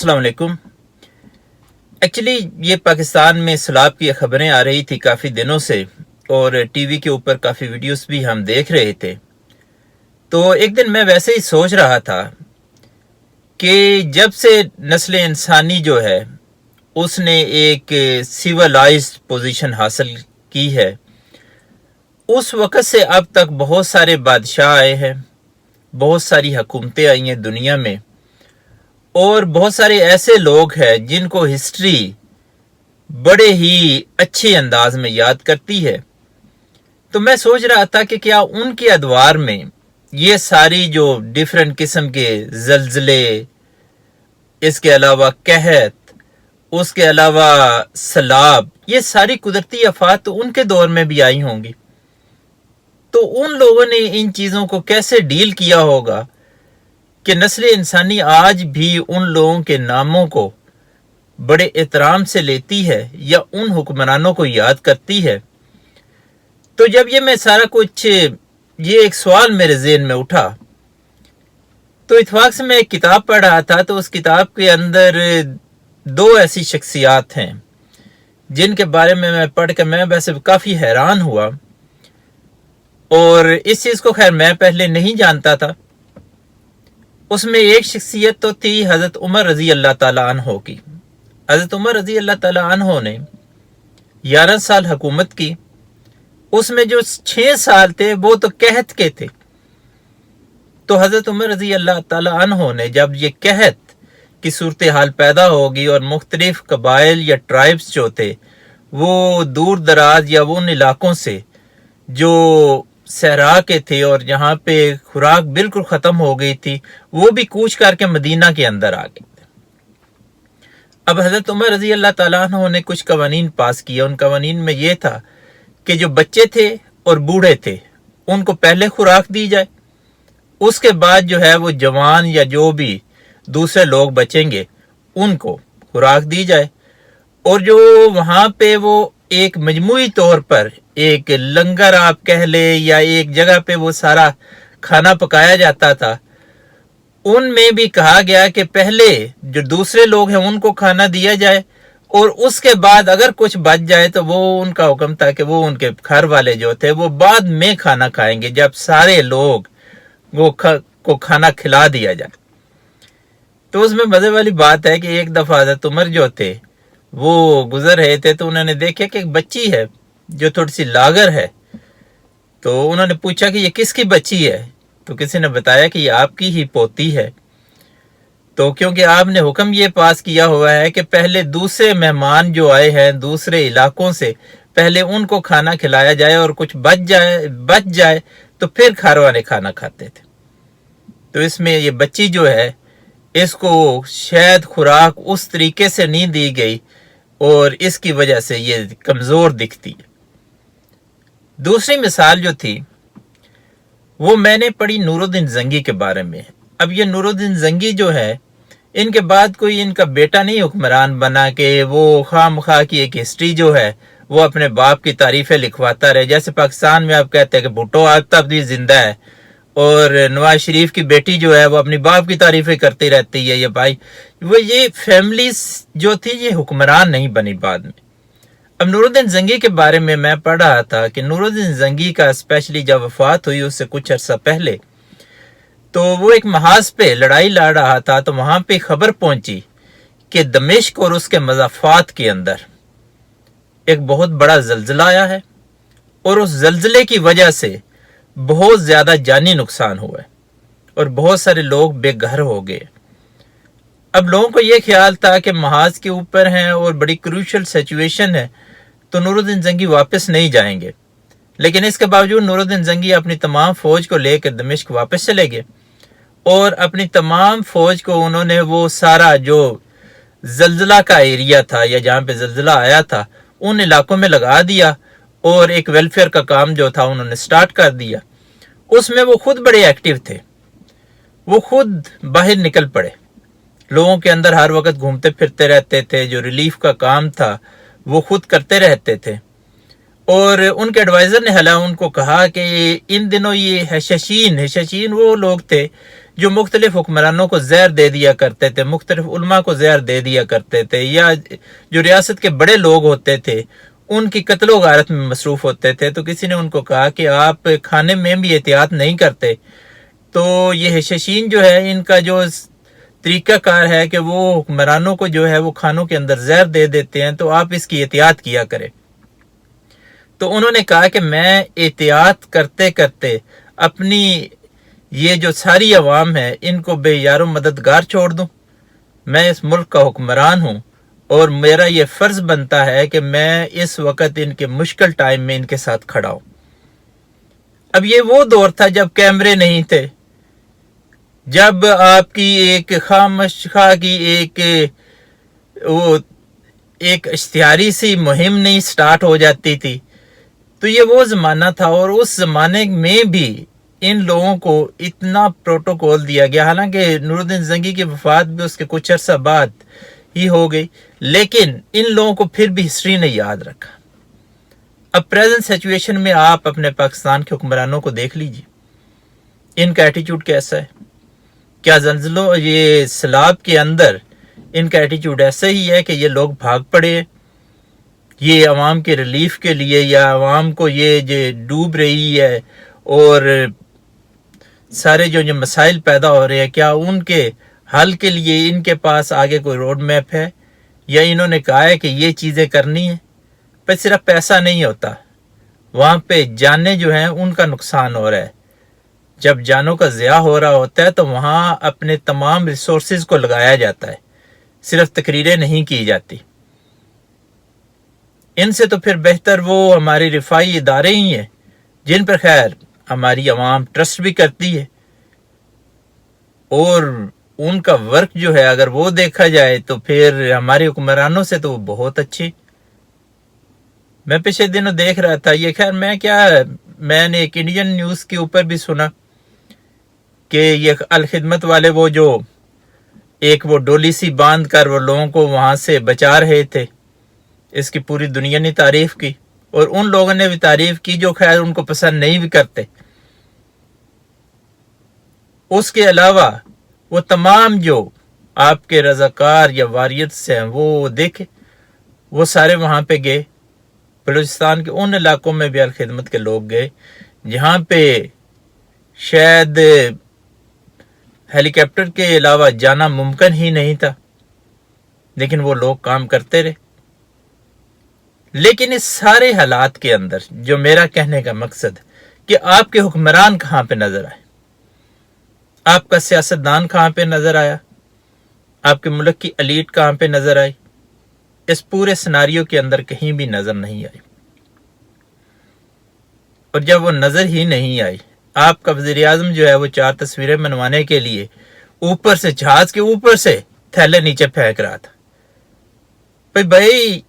السلام علیکم۔ ایکچولی یہ پاکستان میں سیلاب کی خبریں آ رہی تھی کافی دنوں سے، اور ٹی وی کے اوپر کافی ویڈیوز بھی ہم دیکھ رہے تھے۔ تو ایک دن میں ویسے ہی سوچ رہا تھا کہ جب سے نسل انسانی جو ہے اس نے ایک سیولائزڈ پوزیشن حاصل کی ہے، اس وقت سے اب تک بہت سارے بادشاہ آئے ہیں، بہت ساری حکومتیں آئی ہیں دنیا میں، اور بہت سارے ایسے لوگ ہیں جن کو ہسٹری بڑے ہی اچھے انداز میں یاد کرتی ہے۔ تو میں سوچ رہا تھا کہ کیا ان کے ادوار میں یہ ساری جو ڈیفرنٹ قسم کے زلزلے، اس کے علاوہ قحط، اس کے علاوہ سیلاب، یہ ساری قدرتی آفات تو ان کے دور میں بھی آئی ہوں گی، تو ان لوگوں نے ان چیزوں کو کیسے ڈیل کیا ہوگا کہ نسل انسانی آج بھی ان لوگوں کے ناموں کو بڑے احترام سے لیتی ہے یا ان حکمرانوں کو یاد کرتی ہے۔ تو جب میں سارا کچھ یہ ایک سوال میرے ذہن میں اٹھا، تو اتفاق سے میں ایک کتاب پڑھ رہا تھا، تو اس کتاب کے اندر دو ایسی شخصیات ہیں جن کے بارے میں پڑھ کے میں ویسے کافی حیران ہوا، اور اس چیز کو خیر میں پہلے نہیں جانتا تھا۔ اس میں ایک شخصیت تو تھی حضرت عمر رضی اللہ تعالیٰ عنہ کی۔ حضرت عمر رضی اللہ تعالیٰ عنہ نے 11 سال حکومت کی۔ اس میں جو 6 سال تھے وہ تو قحط کے تھے۔ تو حضرت عمر رضی اللہ تعالیٰ عنہ نے جب یہ قحط کی صورتحال پیدا ہوگی اور مختلف قبائل یا ٹرائبز جو تھے وہ دور دراز یا وہ ان علاقوں سے جو صحرا کے تھے اور جہاں پہ خوراک بالکل ختم ہو گئی تھی، وہ بھی کوچ کر کے مدینہ کے اندر آ گئے تھے۔ اب حضرت عمر رضی اللہ تعالیٰ عنہ نے کچھ قوانین پاس کیا۔ ان قوانین میں یہ تھا کہ جو بچے تھے اور بوڑھے تھے ان کو پہلے خوراک دی جائے، اس کے بعد جو ہے وہ جوان یا جو بھی دوسرے لوگ بچیں گے ان کو خوراک دی جائے، اور جو وہاں پہ وہ ایک مجموعی طور پر ایک لنگر آپ کہہ لے یا ایک جگہ پہ وہ سارا کھانا پکایا جاتا تھا، ان میں بھی کہا گیا کہ پہلے جو دوسرے لوگ ہیں ان کو کھانا دیا جائے، اور اس کے بعد اگر کچھ بچ جائے تو وہ ان کا حکم تھا کہ وہ ان کے گھر والے جو تھے وہ بعد میں کھانا کھائیں گے جب سارے لوگ کو کھانا کھلا دیا جائے۔ تو اس میں مزے والی بات ہے کہ ایک دفعہ حضرت عمر جو تھے وہ گزر رہے تھے، تو انہوں نے دیکھا کہ ایک بچی ہے جو تھوڑی سی لاغر ہے۔ تو انہوں نے پوچھا کہ یہ کس کی بچی ہے؟ تو کسی نے بتایا کہ یہ آپ کی ہی پوتی ہے۔ تو کیونکہ آپ نے حکم یہ پاس کیا ہوا ہے کہ پہلے دوسرے مہمان جو آئے ہیں دوسرے علاقوں سے، پہلے ان کو کھانا کھلایا جائے، اور کچھ بچ جائے تو پھر گھر والے کھانا کھاتے تھے۔ تو اس میں یہ بچی جو ہے اس کو شاید خوراک اس طریقے سے نہیں دی گئی، اور اس کی وجہ سے یہ کمزور دکھتی ہے۔ دوسری مثال جو تھی وہ میں نے پڑھی نور الدین زنگی کے بارے میں۔ اب یہ نور الدین زنگی جو ہے، ان کے بعد کوئی ان کا بیٹا نہیں حکمران بنا کہ وہ خواہ مخواہ کی ایک ہسٹری جو ہے وہ اپنے باپ کی تعریفیں لکھواتا رہے۔ جیسے پاکستان میں آپ کہتے ہیں کہ بھٹو آج تک بھی زندہ ہے، اور نواز شریف کی بیٹی جو ہے وہ اپنی باپ کی تعریفیں کرتی رہتی ہے۔ یہ بھائی وہ یہ فیملیز جو تھی یہ حکمران نہیں بنی بعد میں۔ اب نور الدین زنگی کے بارے میں پڑھ رہا تھا کہ نور الدین زنگی کا اسپیشلی جب وفات ہوئی اس سے کچھ عرصہ پہلے، تو وہ ایک محاذ پہ لڑائی لڑ رہا تھا، تو وہاں پہ خبر پہنچی کہ دمشق اور اس کے مضافات کے اندر ایک بہت بڑا زلزلہ آیا ہے، اور اس زلزلے کی وجہ سے بہت زیادہ جانی نقصان ہوا ہے اور بہت سارے لوگ بے گھر ہو گئے۔ اب لوگوں کو یہ خیال تھا کہ محاذ کے اوپر ہیں اور بڑی کروشل سچویشن ہے، تو نور الدین زنگی واپس نہیں جائیں گے، لیکن اس کے باوجود نور الدین زنگی اپنی تمام فوج کو لے کر دمشق واپس چلے گئے، اور اپنی تمام فوج کو انہوں نے وہ سارا جو زلزلہ کا ایریا تھا یا جہاں پہ زلزلہ آیا تھا ان علاقوں میں لگا دیا، اور ایک ویلفیئر کا کام جو تھا انہوں نے سٹارٹ کر دیا۔ اس میں وہ خود بڑے ایکٹیو تھے، وہ خود باہر نکل پڑے، لوگوں کے اندر ہر وقت گھومتے پھرتے رہتے تھے، جو ریلیف کا کام تھا وہ خود کرتے رہتے تھے۔ اور ان کے ایڈوائزر نے ان کو کہا کہ ان دنوں یہ حشاشین وہ لوگ تھے جو مختلف حکمرانوں کو زہر دے دیا کرتے تھے، مختلف علماء کو زہر دے دیا کرتے تھے، یا جو ریاست کے بڑے لوگ ہوتے تھے ان کی قتل و غارت میں مصروف ہوتے تھے، تو کسی نے ان کو کہا کہ آپ کھانے میں بھی احتیاط نہیں کرتے، تو یہ حشاشین جو ہے ان کا جو طریقہ کار ہے کہ وہ حکمرانوں کو جو ہے وہ کھانوں کے اندر زہر دے دیتے ہیں، تو آپ اس کی احتیاط کیا کریں۔ تو انہوں نے کہا کہ میں احتیاط کرتے کرتے اپنی یہ جو ساری عوام ہے ان کو بے یار و مددگار چھوڑ دوں؟ میں اس ملک کا حکمران ہوں اور میرا یہ فرض بنتا ہے کہ میں اس وقت ان کے مشکل ٹائم میں ان کے ساتھ کھڑا ہوں۔ اب یہ وہ دور تھا جب کیمرے نہیں تھے، جب آپ کی ایک خامخواہ کی ایک اشتہاری سی مہم نہیں سٹارٹ ہو جاتی تھی، تو یہ وہ زمانہ تھا، اور اس زمانے میں بھی ان لوگوں کو اتنا پروٹوکول دیا گیا، حالانکہ نور الدین زنگی کی وفات بھی اس کے کچھ عرصہ بعد ہی ہو گئی، لیکن ان لوگوں کو پھر بھی ہسٹری نے یاد رکھا۔ اب پریزنٹ سچویشن میں آپ اپنے پاکستان کے حکمرانوں کو دیکھ لیجیے، ان کا ایٹیچیوڈ کیسا ہے؟ کیا زلزلوں یہ سیلاب کے اندر ان کا ایٹیچیوڈ ایسا ہی ہے کہ یہ لوگ بھاگ پڑے، یہ عوام کے ریلیف کے لیے، یا عوام کو یہ جو ڈوب رہی ہے اور سارے جو مسائل پیدا ہو رہے ہیں، کیا ان کے حل کے لیے ان کے پاس آگے کوئی روڈ میپ ہے، یا انہوں نے کہا ہے کہ یہ چیزیں کرنی ہیں؟ پہ صرف پیسہ نہیں ہوتا، وہاں پہ جانیں جو ہیں ان کا نقصان ہو رہا ہے۔ جب جانوں کا ضیاع ہو رہا ہوتا ہے تو وہاں اپنے تمام ریسورسز کو لگایا جاتا ہے، صرف تقریریں نہیں کی جاتی۔ ان سے تو پھر بہتر وہ ہماری رفائی ادارے ہی ہیں جن پر خیر ہماری عوام ٹرسٹ بھی کرتی ہے، اور ان کا ورک جو ہے اگر وہ دیکھا جائے تو پھر ہمارے حکمرانوں سے تو وہ بہت اچھی۔ میں پچھلے دنوں دیکھ رہا تھا، یہ خیر میں نے ایک انڈین نیوز کے اوپر بھی سنا کہ یہ الخدمت والے وہ جو وہ ڈولی سی باندھ کر وہ لوگوں کو وہاں سے بچا رہے تھے، اس کی پوری دنیا نے تعریف کی، اور ان لوگوں نے بھی تعریف کی جو خیر ان کو پسند نہیں بھی کرتے۔ اس کے علاوہ وہ تمام جو آپ کے رضاکار یا واریئرز ہیں وہ دیکھے، وہ سارے وہاں پہ گئے، بلوچستان کے ان علاقوں میں بھی الخدمت کے لوگ گئے جہاں پہ شاید ہیلی کاپٹر کے علاوہ جانا ممکن ہی نہیں تھا، لیکن وہ لوگ کام کرتے رہے۔ لیکن اس سارے حالات کے اندر جو میرا کہنے کا مقصد کہ آپ کے حکمران کہاں پہ نظر آئے، آپ کا سیاستدان کہاں پہ نظر آیا، آپ کے ملک کی ایلیٹ کہاں پہ نظر آئی، اس پورے سناریو کے اندر کہیں بھی نظر نہیں آئی۔ اور جب وہ نظر ہی نہیں آئی، آپ کا وزیر اعظم جو ہے وہ 4 تصویریں بنوانے کے لیے اوپر سے جہاز کے اوپر سے تھیلے نیچے پھینک رہا تھا۔ بھائی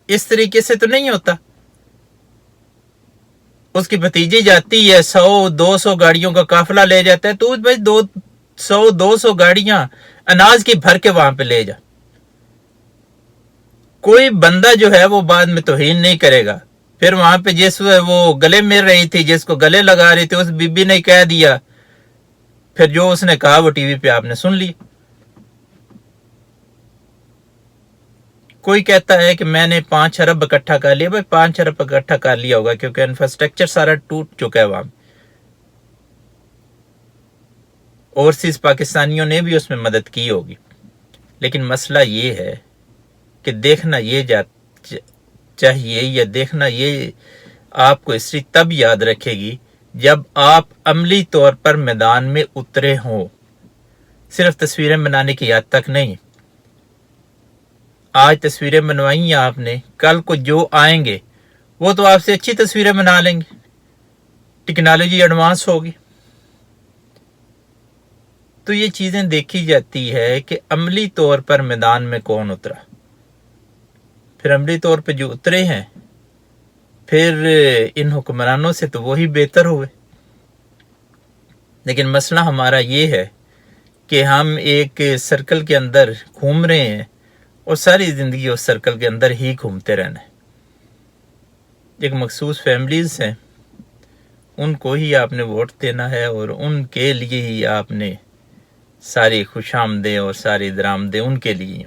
اس طریقے سے تو نہیں ہوتا۔ اس کی بھتیجی جاتی ہے 100-200 گاڑیوں کا قافلہ لے جاتا ہے، تو بھائی 100-200 گاڑیاں اناج کی بھر کے وہاں پہ لے جا۔ کوئی بندہ جو ہے وہ بعد میں توہین نہیں کرے گا۔ پھر وہاں پہ جس وہ گلے مل رہی تھی، جس کو گلے لگا رہی تھی، اس بی بی نے کہہ دیا، پھر جو اس نے کہا وہ ٹی وی پہ آپ نے سن لی۔ کوئی کہتا ہے کہ میں نے 5 ارب اکٹھا کر لیا، بھائی 5 ارب اکٹھا کر لیا ہوگا کیونکہ انفراسٹرکچر سارا ٹوٹ چکا ہے وہاں، اوورسیز پاکستانیوں نے بھی اس میں مدد کی ہوگی۔ لیکن مسئلہ یہ ہے کہ دیکھنا یہ چاہیے، یا دیکھنا یہ آپ کو ہسٹری تب یاد رکھے گی جب آپ عملی طور پر میدان میں اترے ہوں، صرف تصویریں بنانے کی یاد تک نہیں۔ آج تصویریں بنوائی ہیں آپ نے، کل کو جو آئیں گے وہ تو آپ سے اچھی تصویریں بنا لیں گے، ٹیکنالوجی ایڈوانس ہوگی۔ تو یہ چیزیں دیکھی جاتی ہے کہ عملی طور پر میدان میں کون اترا، پھر عملی طور پہ جو اترے ہیں پھر ان حکمرانوں سے تو وہی بہتر ہوئے۔ لیکن مسئلہ ہمارا یہ ہے کہ ہم ایک سرکل کے اندر گھوم رہے ہیں اور ساری زندگی اس سرکل کے اندر ہی گھومتے رہنا ہے۔ ایک مخصوص فیملیز ہیں، ان کو ہی آپ نے ووٹ دینا ہے اور ان کے لیے ہی آپ نے ساری خوش آمدیں اور ساری درآمدیں ان کے لیے.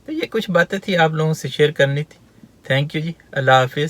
تو یہ کچھ باتیں تھی آپ لوگوں سے شیئر کرنی تھی. تھینک یو جی. اللہ حافظ.